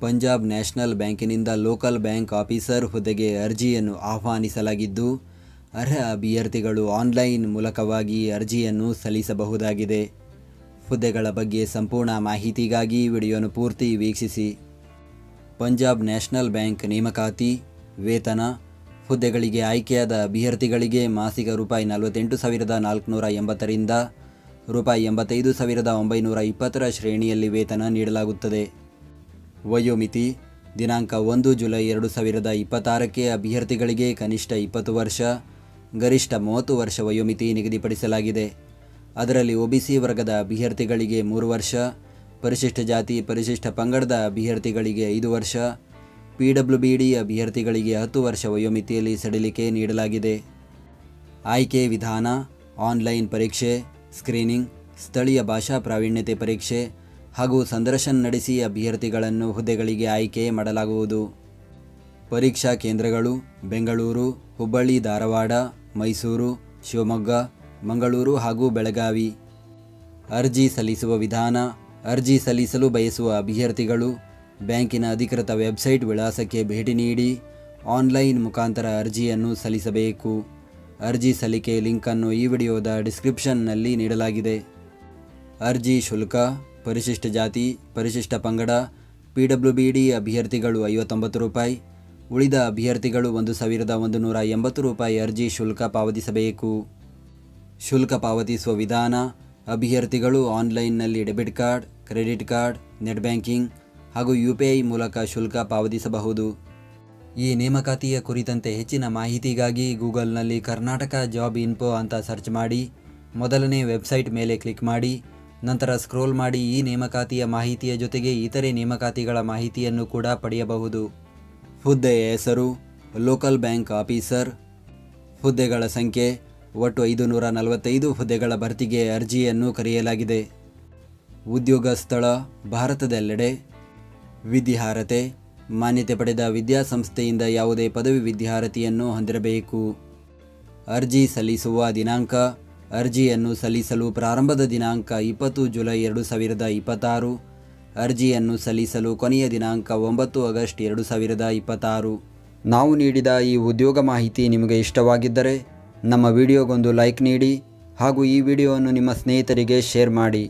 Punjab national ಬ್ಯಾಂಕಿನಿಂದ local bank officer ಹುದ್ದೆಗೆ ಅರ್ಜಿಯನ್ನು ಆಹ್ವಾನಿಸಲಾಗಿದ್ದು, ಅರ್ಹ ಅಭ್ಯರ್ಥಿಗಳು ಆನ್ಲೈನ್ ಮೂಲಕವಾಗಿ ಅರ್ಜಿಯನ್ನು ಸಲ್ಲಿಸಬಹುದಾಗಿದೆ. ಹುದ್ದೆಗಳ ಬಗ್ಗೆ ಸಂಪೂರ್ಣ ಮಾಹಿತಿಗಾಗಿ ವಿಡಿಯೋನು ಪೂರ್ತಿ ವೀಕ್ಷಿಸಿ. ಪಂಜಾಬ್ ನ್ಯಾಷನಲ್ ಬ್ಯಾಂಕ್ ನೇಮಕಾತಿ ವೇತನ. ಹುದ್ದೆಗಳಿಗೆ ಆಯ್ಕೆಯಾದ ಅಭ್ಯರ್ಥಿಗಳಿಗೆ ಮಾಸಿಕ ₹48,480 ರಿಂದ ₹85,920 ಶ್ರೇಣಿಯಲ್ಲಿ ವೇತನ ನೀಡಲಾಗುತ್ತದೆ. ವಯೋಮಿತಿ ದಿನಾಂಕ 1 ಜುಲೈ 2026ಕ್ಕೆ ಅಭ್ಯರ್ಥಿಗಳಿಗೆ ಕನಿಷ್ಠ 20 ವರ್ಷ, ಗರಿಷ್ಠ 30 ವರ್ಷ ವಯೋಮಿತಿ ನಿಗದಿಪಡಿಸಲಾಗಿದೆ. ಅದರಲ್ಲಿ OBC ವರ್ಗದ ಅಭ್ಯರ್ಥಿಗಳಿಗೆ 3 ವರ್ಷ, ಪರಿಶಿಷ್ಟ ಜಾತಿ ಪರಿಶಿಷ್ಟ ಪಂಗಡದ ಅಭ್ಯರ್ಥಿಗಳಿಗೆ 5 ವರ್ಷ, PWBD ಅಭ್ಯರ್ಥಿಗಳಿಗೆ 10 ವರ್ಷ ವಯೋಮಿತಿಯಲ್ಲಿ ಸಡಿಲಿಕೆ ನೀಡಲಾಗಿದೆ. ಆಯ್ಕೆ ವಿಧಾನ: ಆನ್ಲೈನ್ ಪರೀಕ್ಷೆ, ಸ್ಕ್ರೀನಿಂಗ್, ಸ್ಥಳೀಯ ಭಾಷಾ ಪ್ರಾವೀಣ್ಯತೆ ಪರೀಕ್ಷೆ ಹಾಗೂ ಸಂದರ್ಶನ ನಡೆಸಿ ಅಭ್ಯರ್ಥಿಗಳನ್ನು ಹುದ್ದೆಗಳಿಗೆ ಆಯ್ಕೆ ಮಾಡಲಾಗುವುದು. ಪರೀಕ್ಷಾ ಕೇಂದ್ರಗಳು: ಬೆಂಗಳೂರು, ಹುಬ್ಬಳ್ಳಿ, ಧಾರವಾಡ, ಮೈಸೂರು, ಶಿವಮೊಗ್ಗ, ಮಂಗಳೂರು ಹಾಗೂ ಬೆಳಗಾವಿ. ಅರ್ಜಿ ಸಲ್ಲಿಸುವ ವಿಧಾನ: ಅರ್ಜಿ ಸಲ್ಲಿಸಲು ಬಯಸುವ ಅಭ್ಯರ್ಥಿಗಳು ಬ್ಯಾಂಕಿನ ಅಧಿಕೃತ ವೆಬ್ಸೈಟ್ ವಿಳಾಸಕ್ಕೆ ಭೇಟಿ ನೀಡಿ ಆನ್ಲೈನ್ ಮುಖಾಂತರ ಅರ್ಜಿಯನ್ನು ಸಲ್ಲಿಸಬೇಕು. ಅರ್ಜಿ ಸಲ್ಲಿಕೆ ಲಿಂಕನ್ನು ಈ ವಿಡಿಯೋದ ಡಿಸ್ಕ್ರಿಪ್ಷನ್ನಲ್ಲಿ ನೀಡಲಾಗಿದೆ. ಅರ್ಜಿ ಶುಲ್ಕ: ಪರಿಶಿಷ್ಟ ಜಾತಿ ಪರಿಶಿಷ್ಟ ಪಂಗಡ PWBD ಅಭ್ಯರ್ಥಿಗಳು ₹59, ಉಳಿದ ಅಭ್ಯರ್ಥಿಗಳು ₹1,180 ಅರ್ಜಿ ಶುಲ್ಕ ಪಾವತಿಸಬೇಕು. ಶುಲ್ಕ ಪಾವತಿಸುವ ವಿಧಾನ: ಅಭ್ಯರ್ಥಿಗಳು ಆನ್ಲೈನ್ನಲ್ಲಿ debit card, credit card, net banking ಹಾಗೂ UPI ಮೂಲಕ ಶುಲ್ಕ ಪಾವತಿಸಬಹುದು. ಈ ನೇಮಕಾತಿಯ ಕುರಿತಂತೆ ಹೆಚ್ಚಿನ ಮಾಹಿತಿಗಾಗಿ ಗೂಗಲ್ನಲ್ಲಿ ಕರ್ನಾಟಕ ಜಾಬ್ ಇನ್ಫೋ ಅಂತ ಸರ್ಚ್ ಮಾಡಿ ಮೊದಲನೇ ವೆಬ್ಸೈಟ್ ಮೇಲೆ ಕ್ಲಿಕ್ ಮಾಡಿ ನಂತರ ಸ್ಕ್ರೋಲ್ ಮಾಡಿ ಈ ನೇಮಕಾತಿಯ ಮಾಹಿತಿಯ ಜೊತೆಗೆ ಇತರೆ ನೇಮಕಾತಿಗಳ ಮಾಹಿತಿಯನ್ನು ಕೂಡ ಪಡೆಯಬಹುದು. ಹುದ್ದೆಯ ಹೆಸರು: ಲೋಕಲ್ ಬ್ಯಾಂಕ್ ಆಫೀಸರ್. ಹುದ್ದೆಗಳ ಸಂಖ್ಯೆ: ಒಟ್ಟು 545 ಹುದ್ದೆಗಳ ಭರ್ತಿಗೆ ಅರ್ಜಿಯನ್ನು ಕರೆಯಲಾಗಿದೆ. ಉದ್ಯೋಗ ಸ್ಥಳ: ಭಾರತದೆಲ್ಲೆಡೆ. ವಿದ್ಯಾರ್ಹತೆ: ಮಾನ್ಯತೆ ಪಡೆದ ವಿದ್ಯಾಸಂಸ್ಥೆಯಿಂದ ಯಾವುದೇ ಪದವಿ ವಿದ್ಯಾರ್ಹತೆಯನ್ನು ಹೊಂದಿರಬೇಕು. ಅರ್ಜಿ ಸಲ್ಲಿಸುವ ದಿನಾಂಕ: ಅರ್ಜಿಯನ್ನು ಸಲ್ಲಿಸಲು ಪ್ರಾರಂಭದ ದಿನಾಂಕ 20 ಜುಲೈ 2026. ಅರ್ಜಿಯನ್ನು ಸಲ್ಲಿಸಲು ಕೊನೆಯ ದಿನಾಂಕ 9 ಆಗಸ್ಟ್ 2026. ನಾವು ನೀಡಿದ ಈ ಉದ್ಯೋಗ ಮಾಹಿತಿ ನಿಮಗೆ ಇಷ್ಟವಾಗಿದ್ದರೆ ನಮ್ಮ ವಿಡಿಯೋಗೊಂದು ಲೈಕ್ ನೀಡಿ ಹಾಗೂ ಈ ವಿಡಿಯೋವನ್ನು ನಿಮ್ಮ ಸ್ನೇಹಿತರಿಗೆ ಶೇರ್ ಮಾಡಿ.